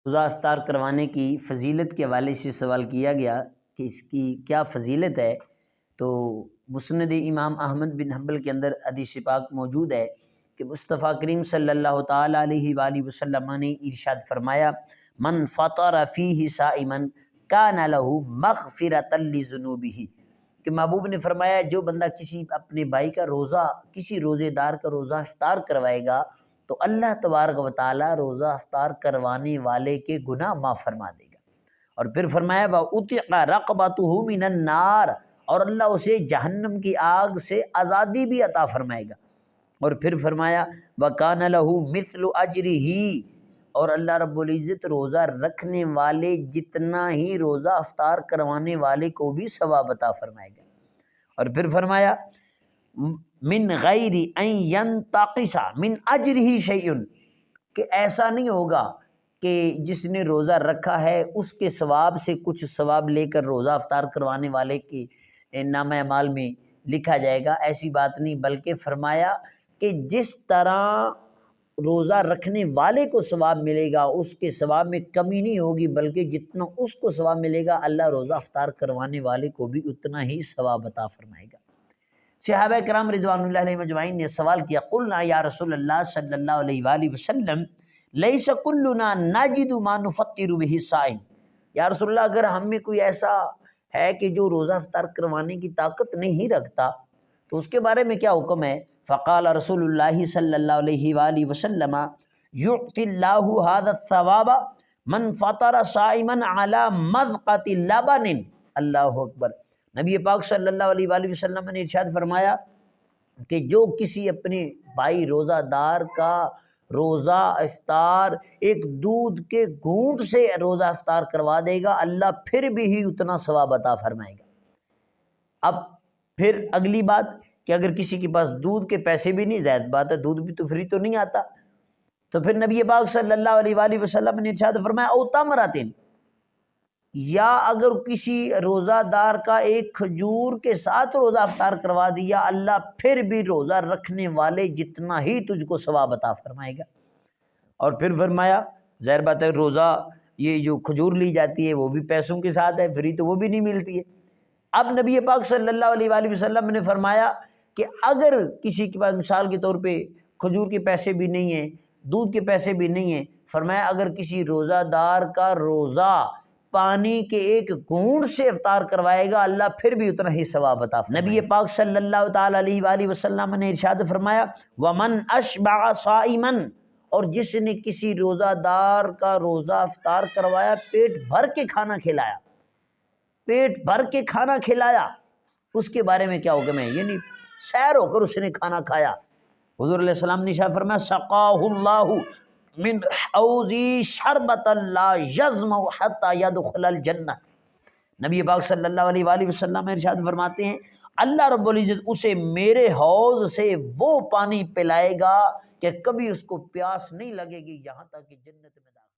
روزہ افطار کروانے کی فضیلت کے حوالے سے سوال کیا گیا کہ اس کی کیا فضیلت ہے، تو مسند امام احمد بن حنبل کے اندر حدیث پاک موجود ہے کہ مصطفیٰ کریم صلی اللہ تعالیٰ علیہ وآلہ وسلم نے ارشاد فرمایا، من فطر فیہ صائما کان لہ مغفرۃ لذنوبہ، کہ محبوب نے فرمایا جو بندہ کسی اپنے بھائی کا روزہ، کسی روزے دار کا روزہ افطار کروائے گا تو اللہ تبارک و تعالیٰ روزہ افطار کروانے والے کے گناہ معاف فرما دے گا۔ اور پھر فرمایا وَأُتِقَ رَقْبَتُهُ مِنَ النَّارِ، اور اللہ اسے جہنم کی آگ سے آزادی بھی عطا فرمائے گا۔ اور پھر فرمایا وَكَانَ لَهُ مِثْلُ أَجْرِهِ، اور اللہ رب العزت روزہ رکھنے والے جتنا ہی روزہ افطار کروانے والے کو بھی ثواب عطا فرمائے گا۔ اور پھر فرمایا من غیر ان ینتقص من اجرہ شیء، کہ ایسا نہیں ہوگا کہ جس نے روزہ رکھا ہے اس کے ثواب سے کچھ ثواب لے کر روزہ افطار کروانے والے کے نامہ اعمال میں لکھا جائے گا، ایسی بات نہیں، بلکہ فرمایا کہ جس طرح روزہ رکھنے والے کو ثواب ملے گا اس کے ثواب میں کمی نہیں ہوگی، بلکہ جتنا اس کو ثواب ملے گا اللہ روزہ افطار کروانے والے کو بھی اتنا ہی ثواب عطا فرمائے گا۔ صحابہ کرام رضوان اللہ علیہ مجمعین نے سوال کیا، قلنا یا رسول اللہ صلی اللہ علیہ وآلہ وسلم لیس کلنا نجد ما نفطر به الصائم، یا رسول اللہ اگر ہم میں کوئی ایسا ہے کہ جو روزہ افطار کروانے کی طاقت نہیں رکھتا تو اس کے بارے میں کیا حکم ہے؟ فقال رسول اللہ صلی اللہ علیہ وآلہ وسلم یعطی اللہ هذا الثواب من فطر صائما علی مذقۃ لبن۔ اللہ اکبر۔ نبی پاک صلی اللہ علیہ وآلہ وسلم نے ارشاد فرمایا کہ جو کسی اپنے بھائی روزہ دار کا روزہ افطار ایک دودھ کے گھونٹ سے روزہ افطار کروا دے گا اللہ پھر بھی ہی اتنا ثواب عطا فرمائے گا۔ اب پھر اگلی بات کہ اگر کسی کے پاس دودھ کے پیسے بھی نہیں، زائد بات ہے دودھ بھی تو فری تو نہیں آتا، تو پھر نبی پاک صلی اللہ علیہ وآلہ وسلم نے ارشاد فرمایا او تمراتن، یا اگر کسی روزہ دار کا ایک کھجور کے ساتھ روزہ افطار کروا دیا اللہ پھر بھی روزہ رکھنے والے جتنا ہی تجھ کو ثواب عطا فرمائے گا۔ اور پھر فرمایا ظاہر بات ہے روزہ یہ جو کھجور لی جاتی ہے وہ بھی پیسوں کے ساتھ ہے، فری تو وہ بھی نہیں ملتی ہے۔ اب نبی پاک صلی اللہ علیہ وآلہ وسلم نے فرمایا کہ اگر کسی کے پاس مثال کے طور پہ کھجور کے پیسے بھی نہیں ہیں، دودھ کے پیسے بھی نہیں ہیں، فرمایا اگر کسی روزہ دار کا روزہ پانی کے ایک گھونٹ سے افطار کروائے گا اللہ پھر بھی اتنا ہی ثواب عطا فرمائے گا۔ نبی پاک صلی اللہ تعالی علیہ وآلہ وسلم نے ارشاد فرمایا ومن اشبع صائما، اور جس نے کسی روزہ دار کا روزہ افطار کروایا پیٹ بھر کے کھانا کھلایا، پیٹ بھر کے کھانا کھلایا، اس کے بارے میں کیا حکم ہے؟ یعنی سیر ہو کر اس نے کھانا کھایا، حضور علیہ السلام نے ارشاد فرمایا سقاہ اللہ من حوضی شربۃ لا یظمأ حتی یدخل الجنہ۔ نبی پاک صلی اللہ علیہ وآلہ وسلم ارشاد فرماتے ہیں اللہ رب العزت اسے میرے حوض سے وہ پانی پلائے گا کہ کبھی اس کو پیاس نہیں لگے گی یہاں تک کہ جنت میں داخل